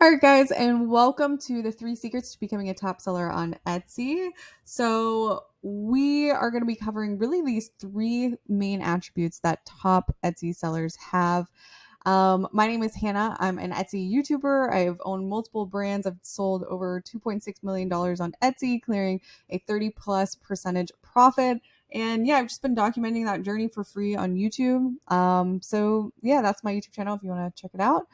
All right, guys, and welcome to the 3 secrets to becoming a top seller on Etsy. So, we are going to be covering really these 3 main attributes that top Etsy sellers have. My name is Hannah. I'm an Etsy YouTuber. I've owned multiple brands. I've sold over $2.6 million on Etsy, clearing a 30+% profit. And yeah, I've just been documenting that journey for free on YouTube. So yeah, that's my YouTube channel if you want to check it out.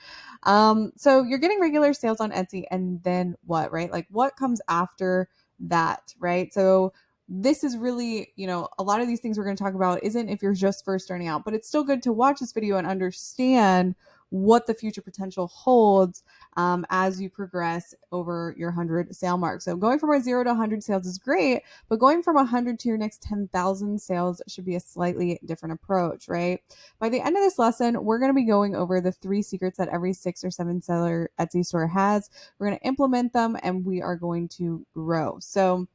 So you're getting regular sales on Etsy, and then what, right? Like what comes after that, right? So this is really, a lot of these things we're going to talk about isn't if you're just first starting out, but it's still good to watch this video and understand what the future potential holds as you progress over your 100 sale mark. So going from a 0 to 100 sales is great, but going from 100 to your next 10,000 sales should be a slightly different approach, right? By the end of this lesson, we're going to be going over the 3 secrets that every 6 or 7 seller Etsy store has. We're going to implement them and we are going to grow. So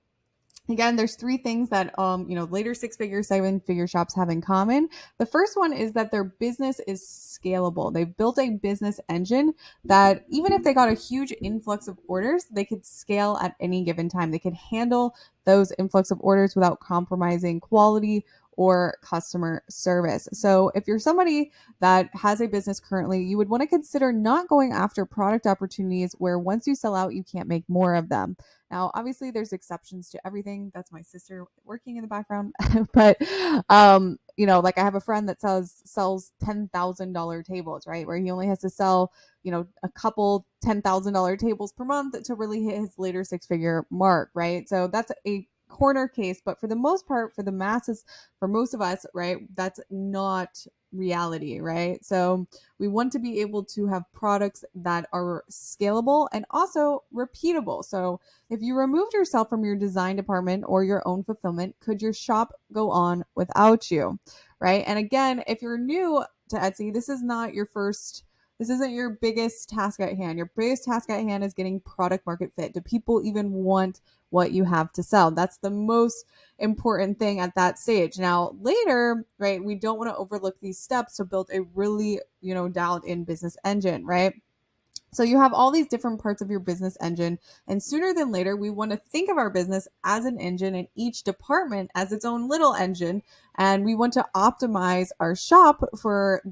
again, there's 3 things that later 6-figure, 7-figure shops have in common. The first one is that their business is scalable. They've built a business engine that even if they got a huge influx of orders, they could scale at any given time. They could handle those influx of orders without compromising quality or customer service. So if you're somebody that has a business currently, you would want to consider not going after product opportunities where once you sell out, you can't make more of them. Now, obviously, there's exceptions to everything. That's my sister working in the background. But, like I have a friend that sells $10,000 tables, right? Where he only has to sell, a couple $10,000 tables per month to really hit his later 6-figure mark, right? So that's a corner case. But for the most part, for the masses, for most of us, right, that's not reality, right? So we want to be able to have products that are scalable and also repeatable. So if you removed yourself from your design department or your own fulfillment, could your shop go on without you, right? And again, if you're new to Etsy, this isn't your biggest task at hand. Your biggest task at hand is getting product market fit. Do people even want what you have to sell? That's the most important thing at that stage. Now, later, right, we don't want to overlook these steps to build a really, dialed in business engine, right? So you have all these different parts of your business engine, and sooner than later, we want to think of our business as an engine and each department as its own little engine. And we want to optimize our shop for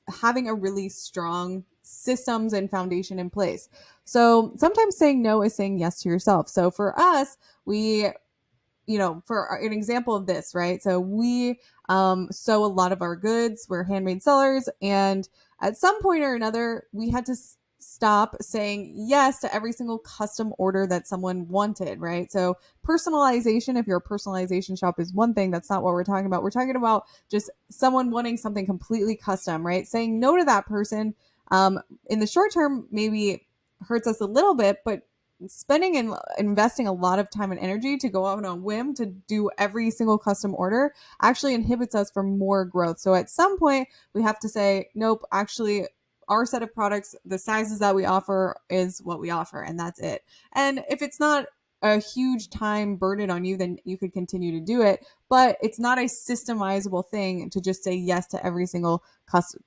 having a really strong systems and foundation in place. So sometimes saying no is saying yes to yourself. So for us, we for an example of this, right? So we sew a lot of our goods. We're handmade sellers. And at some point or another, we had to stop saying yes to every single custom order that someone wanted, right? So personalization, if you're a personalization shop, is one thing. That's not what we're talking about. We're talking about just someone wanting something completely custom, right? Saying no to that person in the short term maybe hurts us a little bit, but spending and investing a lot of time and energy to go out on a whim to do every single custom order actually inhibits us from more growth. So at some point, we have to say, nope, actually, our set of products, the sizes that we offer is what we offer, and that's it. And if it's not a huge time burden on you, then you could continue to do it. But it's not a systemizable thing to just say yes to every single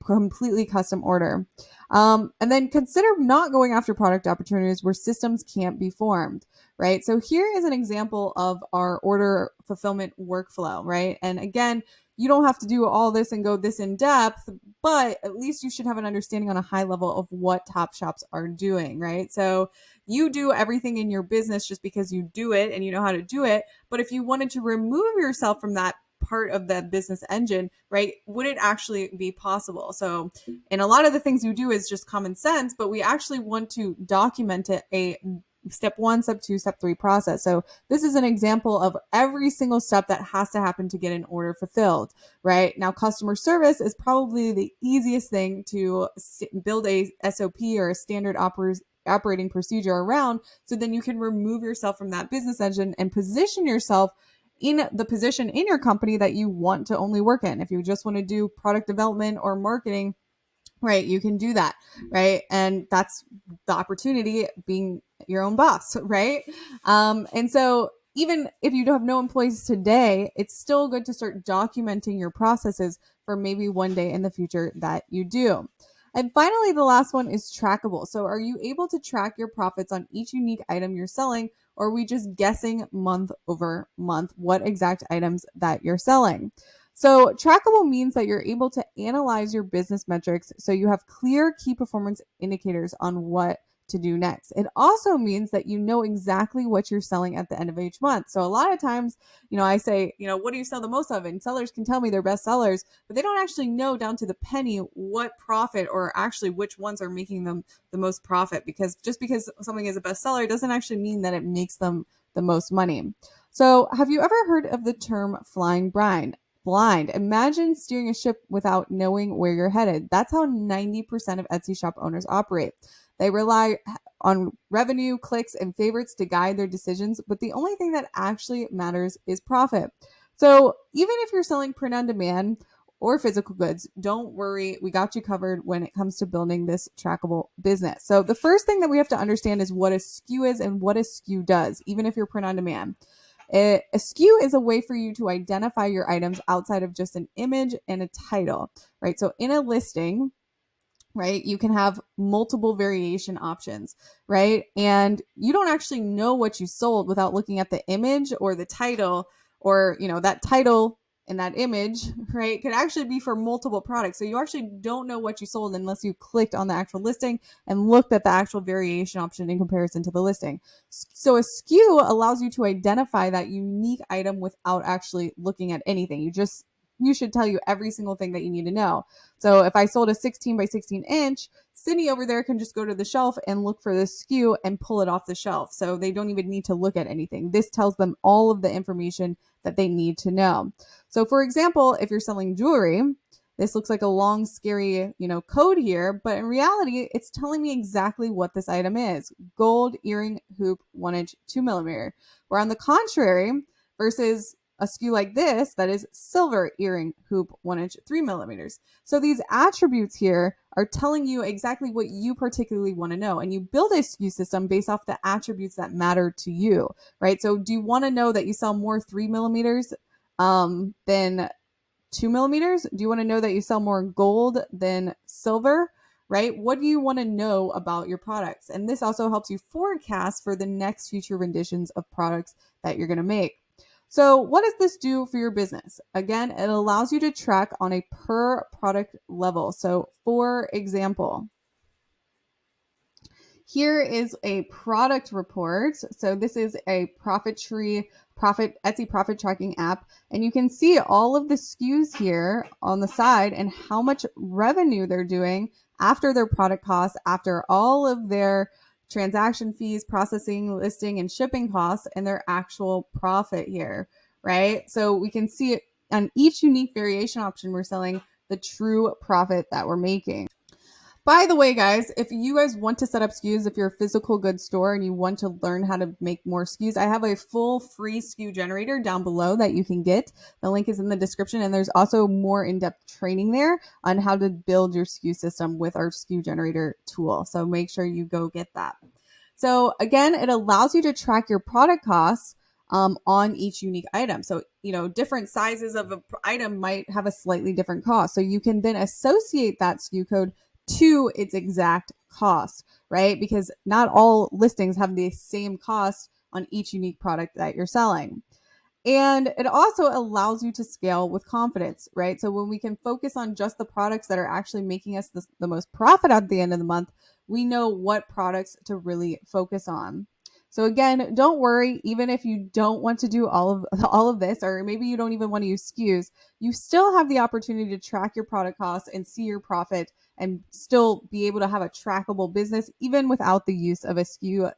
completely custom order. And then consider not going after product opportunities where systems can't be formed, right? So here is an example of our order fulfillment workflow, right? And again, you don't have to do all this and go this in depth, but at least you should have an understanding on a high level of what top shops are doing, right? So you do everything in your business just because you do it and you know how to do it. But if you wanted to remove yourself from that part of the business engine, right, would it actually be possible? So, and a lot of the things you do is just common sense, but we actually want to document it a step 1, step 2, step 3 process. So this is an example of every single step that has to happen to get an order fulfilled, right? Now, customer service is probably the easiest thing to build a SOP or a standard operating procedure around. So then you can remove yourself from that business engine and position yourself in the position in your company that you want to only work in. If you just want to do product development or marketing, right, you can do that, right? And that's the opportunity, being your own boss, right? And so even if you don't have no employees today, it's still good to start documenting your processes for maybe one day in the future that you do. And finally, the last one is trackable. So are you able to track your profits on each unique item you're selling, or are we just guessing month over month what exact items that you're selling? So trackable means that you're able to analyze your business metrics so you have clear key performance indicators on what to do next. It also means that you know exactly what you're selling at the end of each month. So a lot of times, I say, what do you sell the most of? And sellers can tell me their best sellers, but they don't actually know down to the penny what profit or actually which ones are making them the most profit, because just because something is a bestseller doesn't actually mean that it makes them the most money. So have you ever heard of the term flying blind? Imagine steering a ship without knowing where you're headed. That's how 90% of Etsy shop owners operate. They rely on revenue, clicks, and favorites to guide their decisions, but the only thing that actually matters is profit. So even if you're selling print on demand or physical goods, don't worry. We got you covered when it comes to building this trackable business. So the first thing that we have to understand is what a SKU is and what a SKU does, even if you're print on demand. A SKU is a way for you to identify your items outside of just an image and a title, right? So in a listing, right, you can have multiple variation options, right? And you don't actually know what you sold without looking at the image or the title, or, that title and that image, right, could actually be for multiple products. So you actually don't know what you sold unless you clicked on the actual listing and looked at the actual variation option in comparison to the listing. So a SKU allows you to identify that unique item without actually looking at anything. You should tell you every single thing that you need to know. So if I sold a 16 by 16 inch, Sydney over there can just go to the shelf and look for this SKU and pull it off the shelf. So they don't even need to look at anything. This tells them all of the information that they need to know. So for example, if you're selling jewelry, this looks like a long, scary, code here, but in reality, it's telling me exactly what this item is. Gold earring hoop 1-inch 2mm. Where on the contrary, versus a SKU like this, that is silver earring hoop 1-inch 3mm. So these attributes here are telling you exactly what you particularly want to know. And you build a SKU system based off the attributes that matter to you, right? So do you want to know that you sell more 3mm than 2mm? Do you want to know that you sell more gold than silver? Right? What do you want to know about your products? And this also helps you forecast for the next future renditions of products that you're going to make. So what does this do for your business? Again, it allows you to track on a per product level. So for example, here is a product report. So this is a Etsy profit tracking app. And you can see all of the SKUs here on the side and how much revenue they're doing after their product costs, after all of their transaction fees, processing, listing, and shipping costs, and their actual profit here, right? So we can see it on each unique variation option we're selling the true profit that we're making. By the way, guys, if you guys want to set up SKUs, if you're a physical goods store and you want to learn how to make more SKUs, I have a full free SKU generator down below that you can get. The link is in the description, and there's also more in-depth training there on how to build your SKU system with our SKU generator tool. So make sure you go get that. So again, it allows you to track your product costs on each unique item. So, different sizes of an item might have a slightly different cost. So you can then associate that SKU code to its exact cost, right? Because not all listings have the same cost on each unique product that you're selling. And it also allows you to scale with confidence, right? So when we can focus on just the products that are actually making us the most profit at the end of the month, we know what products to really focus on. So again, don't worry, even if you don't want to do all of this, or maybe you don't even want to use SKUs, you still have the opportunity to track your product costs and see your profit and still be able to have a trackable business even without the use of a SKU.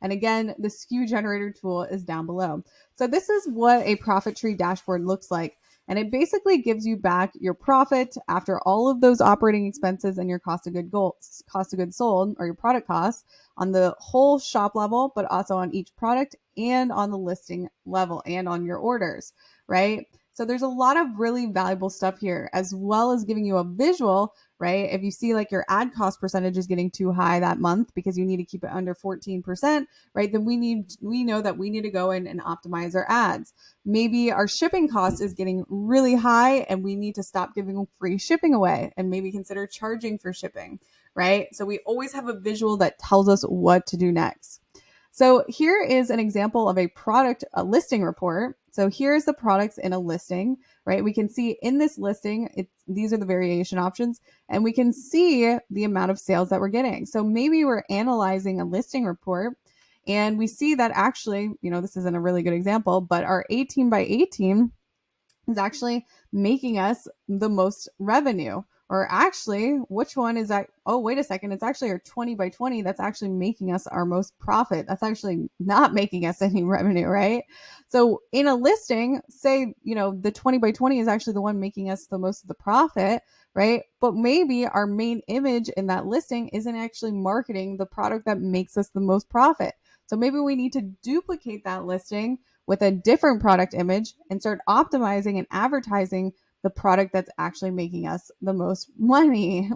And again, the SKU generator tool is down below. So this is what a profit tree dashboard looks like. And it basically gives you back your profit after all of those operating expenses and your cost of goods sold, or your product costs, on the whole shop level, but also on each product and on the listing level and on your orders, right? So there's a lot of really valuable stuff here, as well as giving you a visual, right? If you see like your ad cost percentage is getting too high that month because you need to keep it under 14%, right? Then we know that we need to go in and optimize our ads. Maybe our shipping cost is getting really high and we need to stop giving free shipping away and maybe consider charging for shipping, right? So we always have a visual that tells us what to do next. So here is an example of a listing report. So here's the products in a listing, right? We can see in this listing, these are the variation options, and we can see the amount of sales that we're getting. So maybe we're analyzing a listing report and we see that actually, this isn't a really good example, but our 18 by 18 is actually making us the most revenue. Or actually, which one is that? Oh, wait a second. It's actually our 20 by 20 that's actually making us our most profit. That's actually not making us any revenue, right? So in a listing, say, the 20 by 20 is actually the one making us the most of the profit, right? But maybe our main image in that listing isn't actually marketing the product that makes us the most profit. So maybe we need to duplicate that listing with a different product image and start optimizing and advertising the product that's actually making us the most money.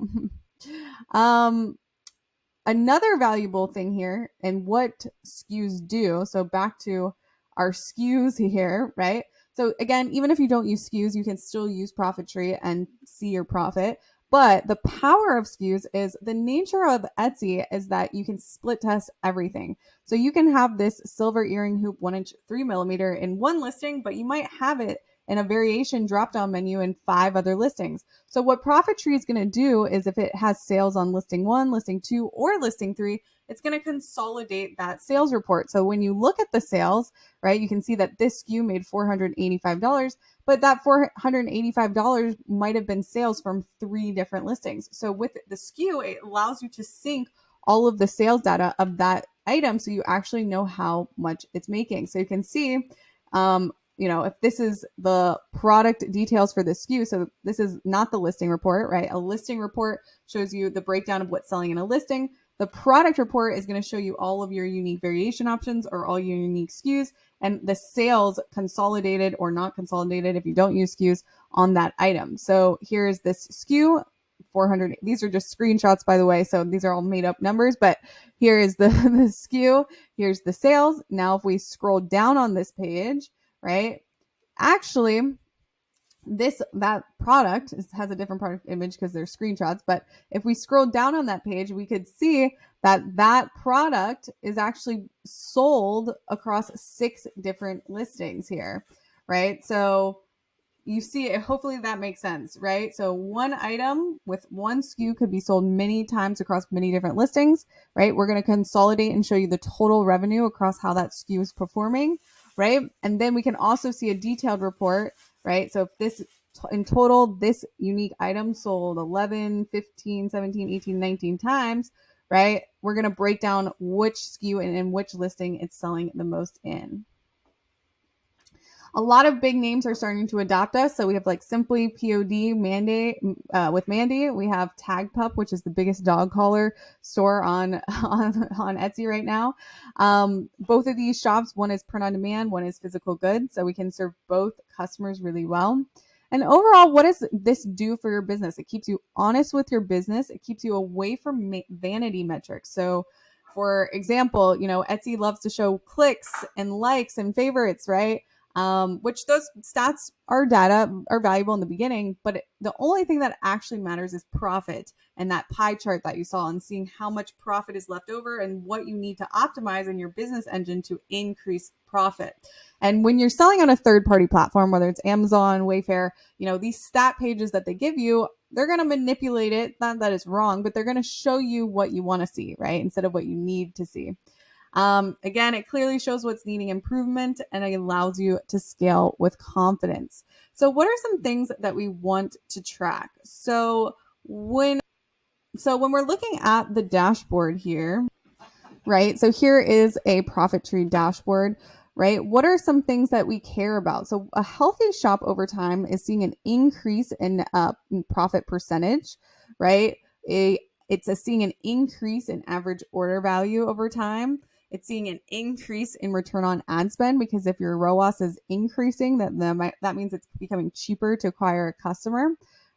Another valuable thing here and what SKUs do. So back to our SKUs here, right? So again, even if you don't use SKUs, you can still use Profit Tree and see your profit. But the power of SKUs is the nature of Etsy is that you can split test everything. So you can have this silver earring hoop 1-inch 3mm in one listing, but you might have it in a variation drop-down menu in 5 other listings. So what Profit Tree is going to do is if it has sales on listing 1, listing 2, or listing 3, it's going to consolidate that sales report. So when you look at the sales, right, you can see that this SKU made $485, but that $485 might have been sales from 3 different listings. So with the SKU, it allows you to sync all of the sales data of that item so you actually know how much it's making. So you can see, if this is the product details for the SKU, so this is not the listing report, right? A listing report shows you the breakdown of what's selling in a listing. The product report is going to show you all of your unique variation options or all your unique SKUs and the sales consolidated or not consolidated if you don't use SKUs on that item. So here's this SKU. 400. These are just screenshots, by the way. So these are all made up numbers, but here is the SKU. Here's the sales. Now, if we scroll down on this page, right? Actually, that product has a different product image because they're screenshots. But if we scroll down on that page, we could see that product is actually sold across 6 different listings here, right? So you see it, hopefully that makes sense, right? So one item with one SKU could be sold many times across many different listings, right? We're going to consolidate and show you the total revenue across how that SKU is performing, right? And then we can also see a detailed report, right? So if this in total, this unique item sold 11, 15, 17, 18, 19 times, right? We're going to break down which SKU and in which listing it's selling the most in. A lot of big names are starting to adopt us. So we have like Simply POD, Mandy, with Mandy. We have Tag Pup, which is the biggest dog collar store on Etsy right now. Both of these shops, one is print on demand, one is physical goods. So we can serve both customers really well. And overall, what does this do for your business? It keeps you honest with your business. It keeps you away from vanity metrics. So for example, Etsy loves to show clicks and likes and favorites, right? Which those stats are valuable in the beginning, but the only thing that actually matters is profit and that pie chart that you saw and seeing how much profit is left over and what you need to optimize in your business engine to increase profit. And when you're selling on a third-party platform, whether it's Amazon, Wayfair, these stat pages that they give you, they're going to manipulate it. Not that it's wrong, but they're going to show you what you want to see, right? Instead of what you need to see. Again, it clearly shows what's needing improvement and it allows you to scale with confidence. So what are some things that we want to track? So when we're looking at the dashboard here, right? So here is a Profit Tree dashboard, right? What are some things that we care about? So a healthy shop over time is seeing an increase in profit percentage, right? It's seeing an increase in average order value over time. It's seeing an increase in return on ad spend because if your ROAS is increasing, that means it's becoming cheaper to acquire a customer,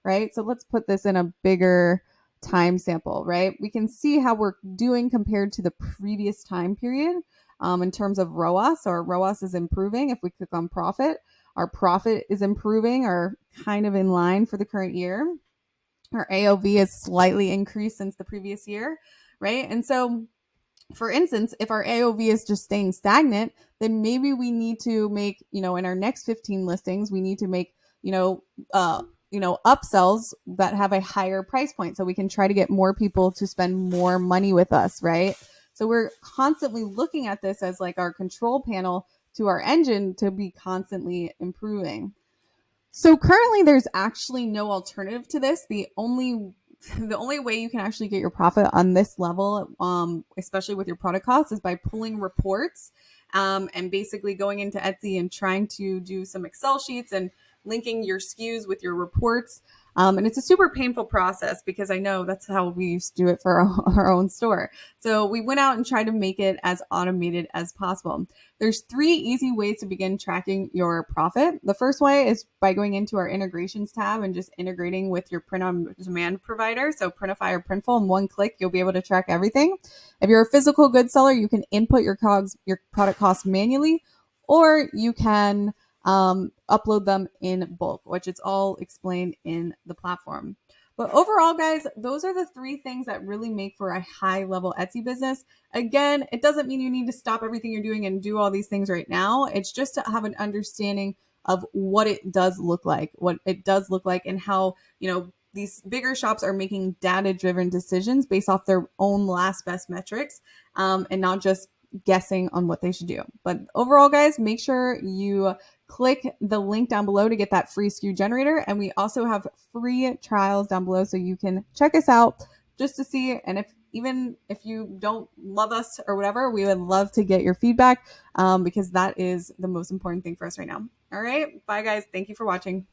right? So let's put this in a bigger time sample, right? We can see how we're doing compared to the previous time period in terms of ROAS. So our ROAS is improving. If we click on profit, our profit is improving or kind of in line for the current year. Our AOV is slightly increased since the previous year, right? And so for instance, if our AOV is just staying stagnant, then maybe we need to make, in our next 15 listings, we need to make, you know, uh, upsells that have a higher price point so we can try to get more people to spend more money with us, right? So we're constantly looking at this as like our control panel to our engine to be constantly improving. So currently there's actually no alternative to this. The only way you can actually get your profit on this level, especially with your product costs, is by pulling reports and basically going into Etsy and trying to do some Excel sheets and linking your SKUs with your reports. And it's a super painful process because I know that's how we used to do it for our own store. So we went out and tried to make it as automated as possible. There's 3 easy ways to begin tracking your profit. The first way is by going into our integrations tab and just integrating with your print on demand provider. So Printify or Printful, in one click, you'll be able to track everything. If you're a physical goods seller, you can input your product costs manually, or you can upload them in bulk, which it's all explained in the platform. But overall, guys, those are the 3 things that really make for a high level Etsy business. Again, it doesn't mean you need to stop everything you're doing and do all these things right now. It's just to have an understanding of what it does look like, and how, these bigger shops are making data driven decisions based off their own last best metrics, and not just guessing on what they should do. But overall, guys, make sure you click the link down below to get that free SKU generator. And we also have free trials down below so you can check us out just to see. And even if you don't love us or whatever, we would love to get your feedback, because that is the most important thing for us right now. All right. Bye, guys. Thank you for watching.